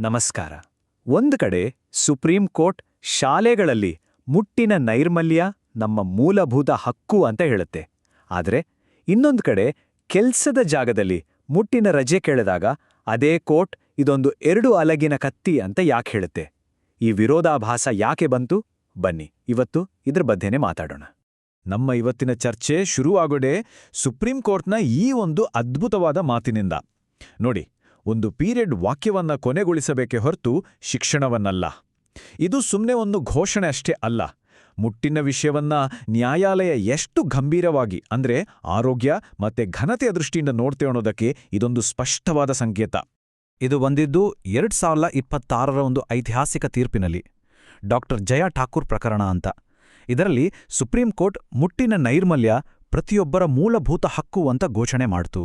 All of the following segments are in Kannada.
ನಮಸ್ಕಾರ. ಒಂದು ಕಡೆ ಸುಪ್ರೀಂ ಕೋರ್ಟ್ ಶಾಲೆಗಳಲ್ಲಿ ಮುಟ್ಟಿನ ನೈರ್ಮಲ್ಯ ನಮ್ಮ ಮೂಲಭೂತ ಹಕ್ಕು ಅಂತ ಹೇಳುತ್ತೆ. ಆದರೆ ಇನ್ನೊಂದು ಕಡೆ ಕೆಲ್ಸದ ಜಾಗದಲ್ಲಿ ಮುಟ್ಟಿನ ರಜೆ ಕೇಳಿದಾಗ ಅದೇ ಕೋರ್ಟ್ ಇದೊಂದು ಎರಡು ಅಲಗಿನ ಕತ್ತಿ ಅಂತ ಯಾಕೆ ಹೇಳುತ್ತೆ? ಈ ವಿರೋಧಾಭಾಸ ಯಾಕೆ ಬಂತು? ಬನ್ನಿ ಇವತ್ತು ಇದ್ರ ಬಗ್ಗೆನೇ ಮಾತಾಡೋಣ. ನಮ್ಮ ಇವತ್ತಿನ ಚರ್ಚೆ ಶುರುವಾಗೋಡೆ ಸುಪ್ರೀಂ ಕೋರ್ಟ್ನ ಈ ಒಂದು ಅದ್ಭುತವಾದ ಮಾತಿನಿಂದ. ನೋಡಿ, ಒಂದು ಪೀರಿಯಡ್ ವಾಕ್ಯವನ್ನ ಕೊನೆಗೊಳಿಸಬೇಕೆ ಹೊರತು ಶಿಕ್ಷಣವನ್ನಲ್ಲ. ಇದು ಸುಮ್ಮನೆ ಒಂದು ಘೋಷಣೆ ಅಷ್ಟೇ ಅಲ್ಲ. ಮುಟ್ಟಿನ ವಿಷಯವನ್ನ ನ್ಯಾಯಾಲಯ ಎಷ್ಟು ಗಂಭೀರವಾಗಿ ಅಂದ್ರೆ ಆರೋಗ್ಯ ಮತ್ತೆ ಘನತೆಯ ದೃಷ್ಟಿಯಿಂದ ನೋಡ್ತೇವೆ ಅನ್ನೋದಕ್ಕೆ ಇದೊಂದು ಸ್ಪಷ್ಟವಾದ ಸಂಕೇತ. ಇದು ಬಂದಿದ್ದು 2026ರ ಒಂದು ಐತಿಹಾಸಿಕ ತೀರ್ಪಿನಲ್ಲಿ, ಡಾಕ್ಟರ್ ಜಯಾ ಠಾಕೂರ್ ಪ್ರಕರಣ ಅಂತ. ಇದರಲ್ಲಿ ಸುಪ್ರೀಂ ಕೋರ್ಟ್ ಮುಟ್ಟಿನ ನೈರ್ಮಲ್ಯ ಪ್ರತಿಯೊಬ್ಬರ ಮೂಲಭೂತ ಹಕ್ಕು ಅಂತ ಘೋಷಣೆ ಮಾಡ್ತು.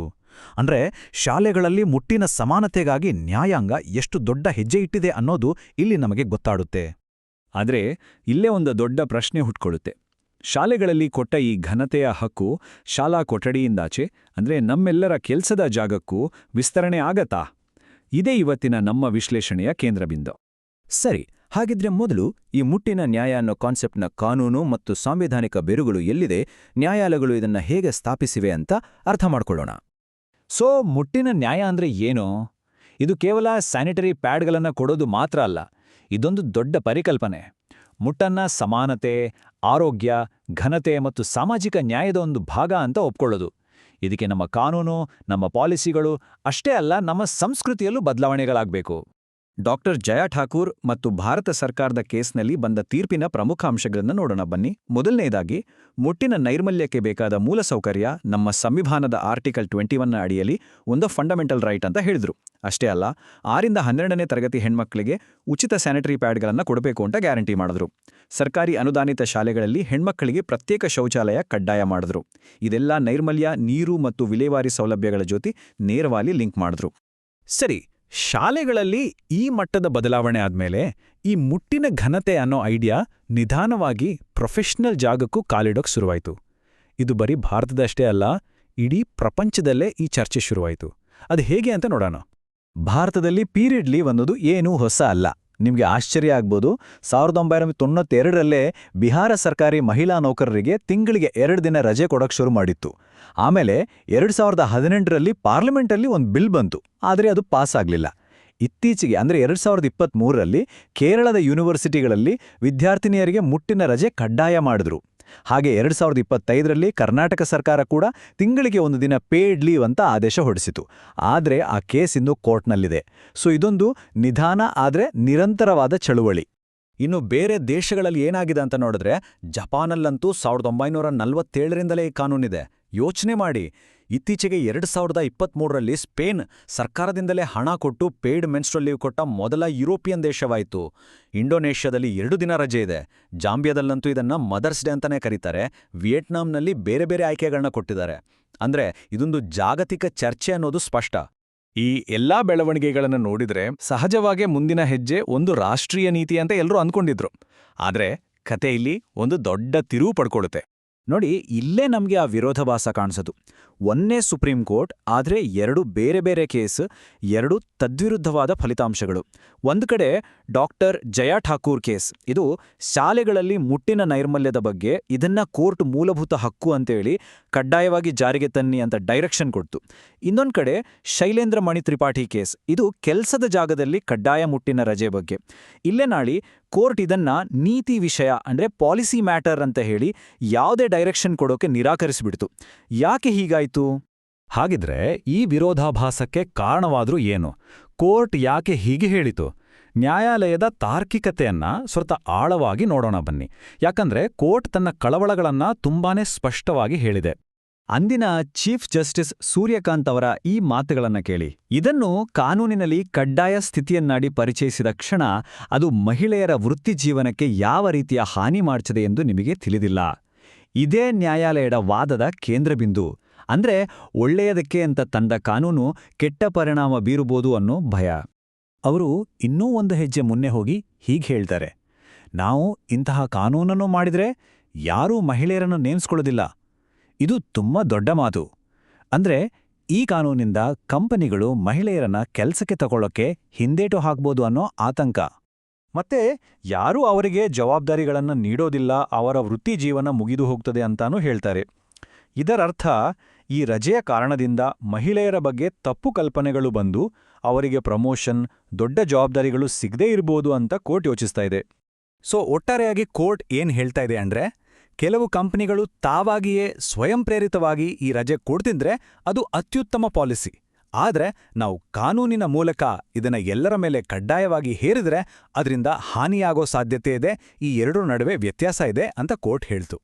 ಅಂದ್ರೆ ಶಾಲೆಗಳಲ್ಲಿ ಮುಟ್ಟಿನ ಸಮಾನತೆಗಾಗಿ ನ್ಯಾಯಾಂಗ ಎಷ್ಟು ದೊಡ್ಡ ಹೆಜ್ಜೆ ಇಟ್ಟಿದೆ ಅನ್ನೋದು ಇಲ್ಲಿ ನಮಗೆ ಗೊತ್ತಾಡುತ್ತೆ. ಆದರೆ ಇಲ್ಲೇ ಒಂದು ದೊಡ್ಡ ಪ್ರಶ್ನೆ ಹುಟ್ಕೊಳ್ಳುತ್ತೆ. ಶಾಲೆಗಳಲ್ಲಿ ಕೊಟ್ಟ ಈ ಘನತೆಯ ಹಕ್ಕು ಶಾಲಾ ಕೊಠಡಿಯಿಂದಾಚೆ ಅಂದ್ರೆ ನಮ್ಮೆಲ್ಲರ ಕೆಲ್ಸದ ಜಾಗಕ್ಕೂ ವಿಸ್ತರಣೆ ಆಗತ್ತಾ? ಇದೇ ಇವತ್ತಿನ ನಮ್ಮ ವಿಶ್ಲೇಷಣೆಯ ಕೇಂದ್ರಬಿಂದು. ಸರಿ, ಹಾಗಿದ್ರೆ ಮೊದಲು ಈ ಮುಟ್ಟಿನ ನ್ಯಾಯ ಅನ್ನೋ ಕಾನ್ಸೆಪ್ಟ್ನ ಕಾನೂನು ಮತ್ತು ಸಾಂವಿಧಾನಿಕ ಬೇರುಗಳು ಎಲ್ಲಿದೆ, ನ್ಯಾಯಾಲಯಗಳು ಇದನ್ನ ಹೇಗೆ ಸ್ಥಾಪಿಸಿವೆ ಅಂತ ಅರ್ಥ ಮಾಡ್ಕೊಳ್ಳೋಣ. ಸೊ ಮುಟ್ಟಿನ ನ್ಯಾಯ ಅಂದ್ರೆ ಏನು? ಇದು ಕೇವಲ ಸ್ಯಾನಿಟರಿ ಪ್ಯಾಡ್ಗಳನ್ನು ಕೊಡೋದು ಮಾತ್ರ ಅಲ್ಲ. ಇದೊಂದು ದೊಡ್ಡ ಪರಿಕಲ್ಪನೆ. ಮುಟ್ಟನ್ನ ಸಮಾನತೆ, ಆರೋಗ್ಯ, ಘನತೆ ಮತ್ತು ಸಾಮಾಜಿಕ ನ್ಯಾಯದ ಒಂದು ಭಾಗ ಅಂತ ಒಪ್ಕೊಳ್ಳೋದು. ಇದಕ್ಕೆ ನಮ್ಮ ಕಾನೂನು, ನಮ್ಮ ಪಾಲಿಸಿಗಳು ಅಷ್ಟೇ ಅಲ್ಲ, ನಮ್ಮ ಸಂಸ್ಕೃತಿಯಲ್ಲೂ ಬದಲಾವಣೆಗಳಾಗಬೇಕು. ಡಾಕ್ಟರ್ ಜಯಾ ಠಾಕೂರ್ ಮತ್ತು ಭಾರತ ಸರ್ಕಾರದ ಕೇಸ್ನಲ್ಲಿ ಬಂದ ತೀರ್ಪಿನ ಪ್ರಮುಖ ಅಂಶಗಳನ್ನು ನೋಡೋಣ ಬನ್ನಿ. ಮೊದಲನೇದಾಗಿ, ಮುಟ್ಟಿನ ನೈರ್ಮಲ್ಯಕ್ಕೆ ಬೇಕಾದ ಮೂಲಸೌಕರ್ಯ ನಮ್ಮ ಸಂವಿಧಾನದ ಆರ್ಟಿಕಲ್ 21ನ ಅಡಿಯಲ್ಲಿ ಒಂದು ಫಂಡಮೆಂಟಲ್ ರೈಟ್ ಅಂತ ಹೇಳಿದ್ರು. ಅಷ್ಟೇ ಅಲ್ಲ, 6ರಿಂದ 12ನೇ ತರಗತಿ ಹೆಣ್ಮಕ್ಳಿಗೆ ಉಚಿತ ಸ್ಯಾನಿಟರಿ ಪ್ಯಾಡ್ಗಳನ್ನು ಕೊಡಬೇಕು ಅಂತ ಗ್ಯಾರಂಟಿ ಮಾಡಿದ್ರು. ಸರ್ಕಾರಿ ಅನುದಾನಿತ ಶಾಲೆಗಳಲ್ಲಿ ಹೆಣ್ಮಕ್ಕಳಿಗೆ ಪ್ರತ್ಯೇಕ ಶೌಚಾಲಯ ಕಡ್ಡಾಯ ಮಾಡಿದ್ರು. ಇದೆಲ್ಲ ನೈರ್ಮಲ್ಯ, ನೀರು ಮತ್ತು ವಿಲೇವಾರಿ ಸೌಲಭ್ಯಗಳ ಜೊತೆ ನೇರವಾಗಿ ಲಿಂಕ್ ಮಾಡಿದ್ರು. ಸರಿ, ಶಾಲೆಗಳಲ್ಲಿ ಈ ಮಟ್ಟದ ಬದಲಾವಣೆ ಆದ್ಮೇಲೆ ಈ ಮುಟ್ಟಿನ ಘನತೆ ಅನ್ನೋ ಐಡಿಯಾ ನಿಧಾನವಾಗಿ ಪ್ರೊಫೆಷನಲ್ ಜಾಗಕ್ಕೂ ಕಾಲಿಡೋಕ್ ಶುರುವಾಯಿತು. ಇದು ಬರೀ ಭಾರತದಷ್ಟೇ ಅಲ್ಲ, ಇಡೀ ಪ್ರಪಂಚದಲ್ಲೇ ಈ ಚರ್ಚೆ ಶುರುವಾಯಿತು. ಅದು ಹೇಗೆ ಅಂತ ನೋಡೋಣ. ಭಾರತದಲ್ಲಿ ಪೀರಿಯಡ್ ಲೀವ್ ಅನ್ನೋದು ಏನೂ ಹೊಸ ಅಲ್ಲ. ನಿಮಗೆ ಆಶ್ಚರ್ಯ ಆಗ್ಬೋದು, 1992ರಲ್ಲೇ ಬಿಹಾರ ಸರ್ಕಾರಿ ಮಹಿಳಾ ನೌಕರರಿಗೆ ತಿಂಗಳಿಗೆ 2 ದಿನ ರಜೆ ಕೊಡೋಕೆ ಶುರು ಮಾಡಿತ್ತು. ಆಮೇಲೆ 2018ರಲ್ಲಿ ಪಾರ್ಲಿಮೆಂಟಲ್ಲಿ ಒಂದು ಬಿಲ್ ಬಂತು, ಆದರೆ ಅದು ಪಾಸ್ ಆಗಲಿಲ್ಲ. ಇತ್ತೀಚೆಗೆ ಅಂದರೆ 2023ರಲ್ಲಿ ಕೇರಳದ ಯೂನಿವರ್ಸಿಟಿಗಳಲ್ಲಿ ವಿದ್ಯಾರ್ಥಿನಿಯರಿಗೆ ಮುಟ್ಟಿನ ರಜೆ ಕಡ್ಡಾಯ ಮಾಡಿದ್ರು. ಹಾಗೆ 2025ರಲ್ಲಿ ಕರ್ನಾಟಕ ಸರ್ಕಾರ ಕೂಡ ತಿಂಗಳಿಗೆ 1 ದಿನ ಪೇಯ್ಡ್ ಲೀವ್ ಅಂತ ಆದೇಶ ಹೊರಡಿಸಿತು. ಆದರೆ ಆ ಕೇಸ್ ಇನ್ನೂ ಕೋರ್ಟ್ನಲ್ಲಿದೆ. ಸೊ ಇದೊಂದು ನಿಧಾನ ಆದರೆ ನಿರಂತರವಾದ ಚಳುವಳಿ. ಇನ್ನು ಬೇರೆ ದೇಶಗಳಲ್ಲಿ ಏನಾಗಿದೆ ಅಂತ ನೋಡಿದ್ರೆ, ಜಪಾನಲ್ಲಂತೂ 1947ರಿಂದಲೇ ಈ ಕಾನೂನಿದೆ. ಯೋಚನೆ ಮಾಡಿ, ಇತ್ತೀಚೆಗೆ 2023ರಲ್ಲಿ ಸ್ಪೇನ್ ಸರ್ಕಾರದಿಂದಲೇ ಹಣ ಕೊಟ್ಟು ಪೇಯ್ಡ್ ಮೆನ್ಸ್ಟ್ರುವಲ್ ಲೀವ್ ಕೊಟ್ಟ ಮೊದಲ ಯುರೋಪಿಯನ್ ದೇಶವಾಯಿತು. ಇಂಡೋನೇಷ್ಯಾದಲ್ಲಿ 2 ದಿನ ರಜೆ ಇದೆ. ಜಾಂಬಿಯಾದಲ್ಲಂತೂ ಇದನ್ನ ಮದರ್ಸ್ ಡೇ ಅಂತಾನೆ ಕರೀತಾರೆ. ವಿಯೆಟ್ನಾಂನಲ್ಲಿ ಬೇರೆ ಬೇರೆ ಆಯ್ಕೆಗಳನ್ನ ಕೊಟ್ಟಿದ್ದಾರೆ. ಅಂದ್ರೆ ಇದೊಂದು ಜಾಗತಿಕ ಚರ್ಚೆ ಅನ್ನೋದು ಸ್ಪಷ್ಟ. ಈ ಎಲ್ಲಾ ಬೆಳವಣಿಗೆಗಳನ್ನು ನೋಡಿದ್ರೆ ಸಹಜವಾಗೇ ಮುಂದಿನ ಹೆಜ್ಜೆ ಒಂದು ರಾಷ್ಟ್ರೀಯ ನೀತಿ ಅಂತ ಎಲ್ಲರೂ ಅಂದ್ಕೊಂಡಿದ್ರು. ಆದ್ರೆ ಕತೆ ಇಲ್ಲಿ ಒಂದು ದೊಡ್ಡ ತಿರುವು ಪಡ್ಕೊಳ್ಳುತ್ತೆ. ನೋಡಿ, ಇಲ್ಲೇ ನಮಗೆ ಆ ವಿರೋಧಾಭಾಸ ಕಾಣಿಸೋದು. ಒಂದೇ ಸುಪ್ರೀಂ ಕೋರ್ಟ್, ಆದರೆ 2 ಬೇರೆ ಬೇರೆ ಕೇಸ್, 2 ತದ್ವಿರುದ್ಧವಾದ ಫಲಿತಾಂಶಗಳು. ಒಂದು ಕಡೆ ಡಾಕ್ಟರ್ ಜಯಾ ಠಾಕೂರ್ ಕೇಸ್, ಇದು ಶಾಲೆಗಳಲ್ಲಿ ಮುಟ್ಟಿನ ನೈರ್ಮಲ್ಯದ ಬಗ್ಗೆ ಇದನ್ನ ಕೋರ್ಟ್ ಮೂಲಭೂತ ಹಕ್ಕು ಅಂತೇಳಿ ಕಡ್ಡಾಯವಾಗಿ ಜಾರಿಗೆ ತನ್ನಿ ಅಂತ ಡೈರೆಕ್ಷನ್ ಕೊಡ್ತು. ಇನ್ನೊಂದು ಕಡೆ ಶೈಲೇಂದ್ರ ಮಣಿ ತ್ರಿಪಾಠಿ ಕೇಸ್, ಇದು ಕೆಲಸದ ಜಾಗದಲ್ಲಿ ಕಡ್ಡಾಯ ಮುಟ್ಟಿನ ರಜೆ ಬಗ್ಗೆ. ಇಲ್ಲೇ ನಾಳಿ ಕೋರ್ಟ್ ಇದನ್ನ ನೀತಿ ವಿಷಯ ಅಂದ್ರೆ ಪಾಲಿಸಿ ಮ್ಯಾಟರ್ ಅಂತ ಹೇಳಿ ಯಾವುದೇ ಡೈರೆಕ್ಷನ್ ಕೊಡೋಕೆ ನಿರಾಕರಿಸಿಬಿಡ್ತು. ಯಾಕೆ ಹೀಗಾಯ್ತು? ಹಾಗಿದ್ರೆ ಈ ವಿರೋಧಾಭಾಸಕ್ಕೆ ಕಾರಣವಾದ್ರೂ ಏನು? ಕೋರ್ಟ್ ಯಾಕೆ ಹೀಗೆ ಹೇಳಿತು? ನ್ಯಾಯಾಲಯದ ತಾರ್ಕಿಕತೆಯನ್ನ ಸ್ವಲ್ಪ ಆಳವಾಗಿ ನೋಡೋಣ ಬನ್ನಿ. ಯಾಕಂದ್ರೆ ಕೋರ್ಟ್ ತನ್ನ ಕಳವಳಗಳನ್ನ ತುಂಬಾನೇ ಸ್ಪಷ್ಟವಾಗಿ ಹೇಳಿದೆ. ಅಂದಿನ ಚೀಫ್ ಜಸ್ಟಿಸ್ ಸೂರ್ಯಕಾಂತ್ ಅವರ ಈ ಮಾತುಗಳನ್ನು ಕೇಳಿ. ಇದನ್ನು ಕಾನೂನಿನಲ್ಲಿ ಕಡ್ಡಾಯ ಸ್ಥಿತಿಯನ್ನಾಡಿ ಪರಿಚಯಿಸಿದ ಕ್ಷಣ ಅದು ಮಹಿಳೆಯರ ವೃತ್ತಿಜೀವನಕ್ಕೆ ಯಾವ ರೀತಿಯ ಹಾನಿ ಮಾಡ್ತದೆ ಎಂದು ನಿಮಗೆ ತಿಳಿದಿಲ್ಲ. ಇದೇ ನ್ಯಾಯಾಲಯದ ವಾದದ ಕೇಂದ್ರಬಿಂದು. ಅಂದ್ರೆ ಒಳ್ಳೆಯದಕ್ಕೆ ಅಂತ ತಂದ ಕಾನೂನು ಕೆಟ್ಟ ಪರಿಣಾಮ ಬೀರಬಹುದು ಅನ್ನೋ ಭಯ. ಅವರು ಇನ್ನೂ ಒಂದು ಹೆಜ್ಜೆ ಮುನ್ನೆ ಹೋಗಿ ಹೀಗೆ ಹೇಳ್ತಾರೆ, ನಾವು ಇಂತಹ ಕಾನೂನನ್ನು ಮಾಡಿದ್ರೆ ಯಾರೂ ಮಹಿಳೆಯರನ್ನು ನೇಮಿಸ್ಕೊಳ್ಳೋದಿಲ್ಲ. ಇದು ತುಂಬಾ ದೊಡ್ಡ ಮಾತು. ಅಂದ್ರೆ ಈ ಕಾನೂನಿಂದ ಕಂಪನಿಗಳು ಮಹಿಳೆಯರನ್ನ ಕೆಲ್ಸಕ್ಕೆ ತಗೊಳ್ಳೋಕೆ ಹಿಂದೇಟು ಹಾಕ್ಬೋದು ಅನ್ನೋ ಆತಂಕ. ಮತ್ತೆ ಯಾರೂ ಅವರಿಗೆ ಜವಾಬ್ದಾರಿಗಳನ್ನ ನೀಡೋದಿಲ್ಲ, ಅವರ ವೃತ್ತಿ ಜೀವನ ಮುಗಿದು ಹೋಗ್ತದೆ ಅಂತಾನೂ ಹೇಳ್ತಾರೆ. ಇದರರ್ಥ ಈ ರಜೆಯ ಕಾರಣದಿಂದ ಮಹಿಳೆಯರ ಬಗ್ಗೆ ತಪ್ಪು ಕಲ್ಪನೆಗಳು ಬಂದು ಅವರಿಗೆ ಪ್ರಮೋಷನ್, ದೊಡ್ಡ ಜವಾಬ್ದಾರಿಗಳು ಸಿಗದೇ ಇರ್ಬೋದು ಅಂತ ಕೋರ್ಟ್ ಯೋಚಿಸ್ತಾ ಇದೆ. ಸೊ ಒಟ್ಟಾರೆಯಾಗಿ ಕೋರ್ಟ್ ಏನ್ ಹೇಳ್ತಾ ಇದೆ ಅಂದ್ರೆ, ಕೆಲವು ಕಂಪನಿಗಳು ತಾವಾಗಿಯೇ ಸ್ವಯಂ ಪ್ರೇರಿತವಾಗಿ ಈ ರಜೆ ಕೊಡ್ತಿದ್ರೆ ಅದು ಅತ್ಯುತ್ತಮ ಪಾಲಿಸಿ. ಆದ್ರೆ ನಾವು ಕಾನೂನಿನ ಮೂಲಕ ಇದನ್ನ ಎಲ್ಲರ ಮೇಲೆ ಕಡ್ಡಾಯವಾಗಿ ಹೇರಿದ್ರೆ ಅದರಿಂದ ಹಾನಿಯಾಗೋ ಸಾಧ್ಯತೆ ಇದೆ, ಈ ಎರಡರ ನಡುವೆ ವ್ಯತ್ಯಾಸ ಇದೆ ಅಂತ ಕೋರ್ಟ್ ಹೇಳ್ತು.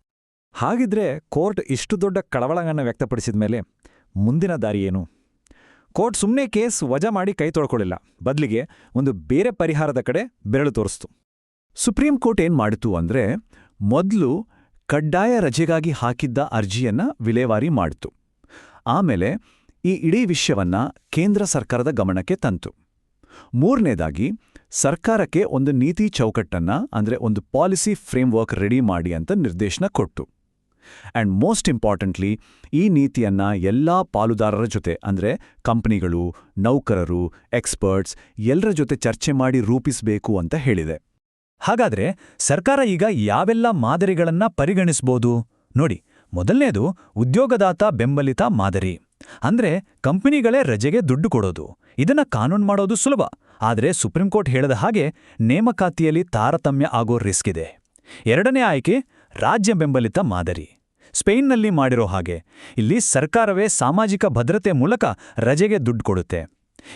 ಹಾಗಿದ್ರೆ ಕೋರ್ಟ್ ಇಷ್ಟು ದೊಡ್ಡ ಕಳವಳವನ್ನು ವ್ಯಕ್ತಪಡಿಸಿದ ಮೇಲೆ ಮುಂದಿನ ದಾರಿ ಏನು? ಕೋರ್ಟ್ ಸುಮ್ಮನೆ ಕೇಸ್ ವಜಾ ಮಾಡಿ ಕೈ ತೊಳ್ಕೊಳ್ಳಿಲ್ಲ, ಬದಲಿಗೆ ಒಂದು ಬೇರೆ ಪರಿಹಾರದ ಕಡೆ ಬೆರಳು ತೋರಿಸ್ತು. ಸುಪ್ರೀಂ ಕೋರ್ಟ್ ಏನ್ ಮಾಡಿತು ಅಂದ್ರೆ, ಮೊದಲು ಕಡ್ಡಾಯ ರಜೆಗಾಗಿ ಹಾಕಿದ್ದ ಅರ್ಜಿಯನ್ನ ವಿಲೇವಾರಿ ಮಾಡಿತು. ಆಮೇಲೆ ಈ ಇಡೀ ವಿಷಯವನ್ನ ಕೇಂದ್ರ ಸರ್ಕಾರದ ಗಮನಕ್ಕೆ ತಂತು. ಮೂರನೇದಾಗಿ ಸರ್ಕಾರಕ್ಕೆ ಒಂದು ನೀತಿ ಚೌಕಟ್ಟನ್ನ, ಅಂದ್ರೆ ಒಂದು ಪಾಲಿಸಿ ಫ್ರೇಮ್ವರ್ಕ್ ರೆಡಿ ಮಾಡಿ ಅಂತ ನಿರ್ದೇಶನ ಕೊಟ್ಟು. ಅಂಡ್ ಮೋಸ್ಟ್ ಇಂಪಾರ್ಟೆಂಟ್ಲಿ, ಈ ನೀತಿಯನ್ನ ಎಲ್ಲಾ ಪಾಲುದಾರರ ಜೊತೆ, ಅಂದ್ರೆ ಕಂಪನಿಗಳು, ನೌಕರರು, ಎಕ್ಸ್ಪರ್ಟ್ಸ್ ಎಲ್ಲರ ಜೊತೆ ಚರ್ಚೆ ಮಾಡಿ ರೂಪಿಸಬೇಕು ಅಂತ ಹೇಳಿದೆ. ಹಾಗಾದ್ರೆ ಸರ್ಕಾರ ಈಗ ಯಾವೆಲ್ಲ ಮಾದರಿಗಳನ್ನ ಪರಿಗಣಿಸ್ಬೋದು ನೋಡಿ. ಮೊದಲನೇದು ಉದ್ಯೋಗದಾತ ಬೆಂಬಲಿತ ಮಾದರಿ. ಅಂದ್ರೆ ಕಂಪನಿಗಳೇ ರಜೆಗೆ ದುಡ್ಡು ಕೊಡೋದು. ಇದನ್ನ ಕಾನೂನು ಮಾಡೋದು ಸುಲಭ, ಆದ್ರೆ ಸುಪ್ರೀಂ ಕೋರ್ಟ್ ಹೇಳದ ಹಾಗೆ ನೇಮಕಾತಿಯಲ್ಲಿ ತಾರತಮ್ಯ ಆಗೋ ರಿಸ್ಕ್ ಇದೆ. ಎರಡನೇ ಆಯ್ಕೆ ರಾಜ್ಯ ಬೆಂಬಲಿತ ಮಾದರಿ. ಸ್ಪೇನ್ನಲ್ಲಿ ಮಾಡಿರೋ ಹಾಗೆ ಇಲ್ಲಿ ಸರ್ಕಾರವೇ ಸಾಮಾಜಿಕ ಭದ್ರತೆ ಮೂಲಕ ರಜೆಗೆ ದುಡ್ಡು ಕೊಡುತ್ತೆ.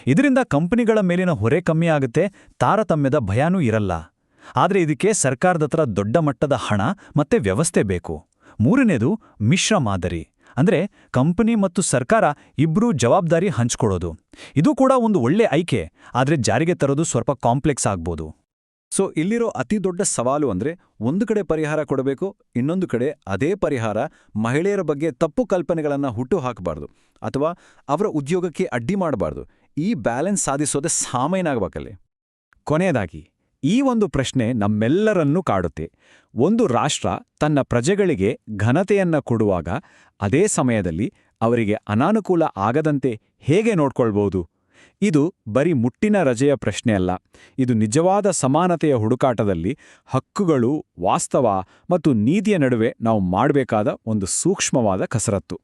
ಇದರಿಂದ ಕಂಪನಿಗಳ ಮೇಲಿನ ಹೊರೆ ಕಮ್ಮಿ ಆಗುತ್ತೆ, ತಾರತಮ್ಯದ ಭಯನೂ ಇರಲ್ಲ. ಆದ್ರೆ ಇದಕ್ಕೆ ಸರ್ಕಾರದತ್ರ ದೊಡ್ಡ ಮಟ್ಟದ ಹಣ ಮತ್ತೆ ವ್ಯವಸ್ಥೆ ಬೇಕು. ಮೂರನೇದು ಮಿಶ್ರ ಮಾದರಿ. ಅಂದ್ರೆ ಕಂಪನಿ ಮತ್ತು ಸರ್ಕಾರ ಇಬ್ರೂ ಜವಾಬ್ದಾರಿ ಹಂಚ್ಕೊಳ್ಳೋದು. ಇದು ಕೂಡ ಒಂದು ಒಳ್ಳೆ ಆಯ್ಕೆ, ಆದ್ರೆ ಜಾರಿಗೆ ತರೋದು ಸ್ವಲ್ಪ ಕಾಂಪ್ಲೆಕ್ಸ್ ಆಗ್ಬೋದು. ಸೊ ಇಲ್ಲಿರೋ ಅತಿ ದೊಡ್ಡ ಸವಾಲು ಅಂದ್ರೆ, ಒಂದು ಕಡೆ ಪರಿಹಾರ ಕೊಡಬೇಕು, ಇನ್ನೊಂದು ಕಡೆ ಅದೇ ಪರಿಹಾರ ಮಹಿಳೆಯರ ಬಗ್ಗೆ ತಪ್ಪು ಕಲ್ಪನೆಗಳನ್ನ ಹುಟ್ಟು ಹಾಕಬಾರ್ದು ಅಥವಾ ಅವರ ಉದ್ಯೋಗಕ್ಕೆ ಅಡ್ಡಿ ಮಾಡಬಾರ್ದು. ಈ ಬ್ಯಾಲೆನ್ಸ್ ಸಾಧಿಸೋದೇ ಸಾಮಾನ್ಯವಾಗಬೇಕಲ್ಲಿ. ಕೊನೆಯದಾಗಿ ಈ ಒಂದು ಪ್ರಶ್ನೆ ನಮ್ಮೆಲ್ಲರನ್ನೂ ಕಾಡುತ್ತೆ. ಒಂದು ರಾಷ್ಟ್ರ ತನ್ನ ಪ್ರಜೆಗಳಿಗೆ ಘನತೆಯನ್ನ ಕೊಡುವಾಗ ಅದೇ ಸಮಯದಲ್ಲಿ ಅವರಿಗೆ ಅನಾನುಕೂಲ ಆಗದಂತೆ ಹೇಗೆ ನೋಡ್ಕೊಳ್ಬಹುದು? ಇದು ಬರೀ ಮುಟ್ಟಿನ ರಜೆಯ ಪ್ರಶ್ನೆ ಅಲ್ಲ. ಇದು ನಿಜವಾದ ಸಮಾನತೆಯ ಹುಡುಕಾಟದಲ್ಲಿ ಹಕ್ಕುಗಳು, ವಾಸ್ತವ ಮತ್ತು ನೀತಿಯ ನಡುವೆ ನಾವು ಮಾಡಬೇಕಾದ ಒಂದು ಸೂಕ್ಷ್ಮವಾದ ಕಸರತ್ತು.